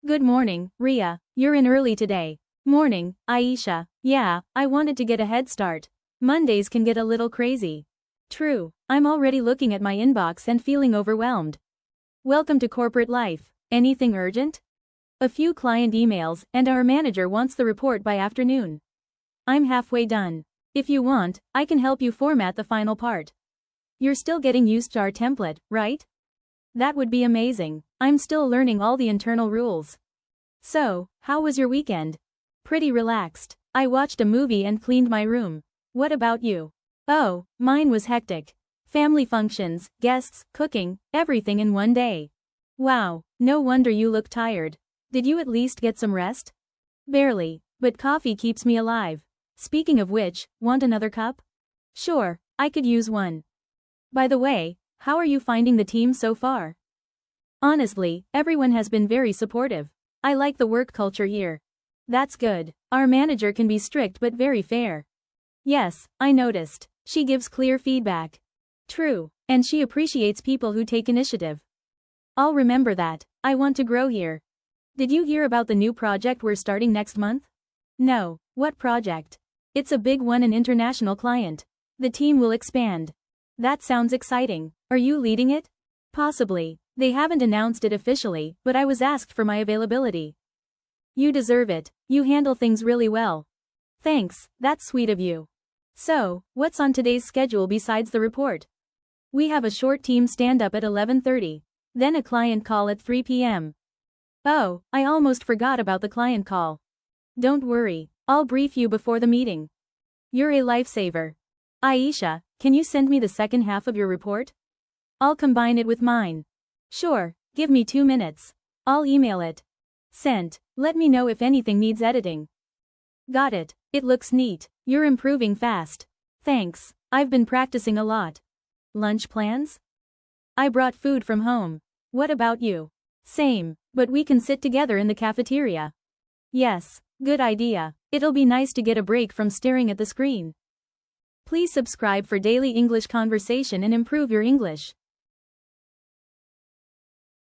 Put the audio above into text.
Good morning, Ria. You're in early today. Morning, Aisha. Yeah, I wanted to get a head start. Mondays can get a little crazy. True, I'm already looking at my inbox and feeling overwhelmed. Welcome to corporate life. Anything urgent? A few client emails, and our manager wants the report by afternoon. I'm halfway done. If you want, I can help you format the final part. You're still getting used to our template, right? That would be amazing. I'm still learning all the internal rules. So, how was your weekend? Pretty relaxed. I watched a movie and cleaned my room. What about you? Oh, mine was hectic. Family functions, guests, cooking, everything in one day. Wow, no wonder you look tired. Did you at least get some rest? Barely, but coffee keeps me alive. Speaking of which, want another cup? Sure, I could use one. By the way, how are you finding the team so far? Honestly, everyone has been very supportive. I like the work culture here. That's good. Our manager can be strict but very fair. Yes, I noticed. She gives clear feedback. True, and she appreciates people who take initiative. I'll remember that. I want to grow here. Did you hear about the new project we're starting next month? No, what project? It's a big one, an international client. The team will expand. That sounds exciting. Are you leading it? Possibly. They haven't announced it officially, but I was asked for my availability. You deserve it. You handle things really well. Thanks, that's sweet of you. So, what's on today's schedule besides the report? We have a short team stand-up at 11:30, then a client call at 3 p.m. Oh, I almost forgot about the client call. Don't worry, I'll brief you before the meeting. You're a lifesaver. Aisha, can you send me the second half of your report? I'll combine it with mine. Sure, give me 2 minutes. I'll email it. Sent. Let me know if anything needs editing. Got it. It looks neat. You're improving fast. Thanks. I've been practicing a lot. Lunch plans? I brought food from home. What about you? Same, but we can sit together in the cafeteria. Yes, good idea. It'll be nice to get a break from staring at the screen. Please subscribe for daily English conversation and improve your English.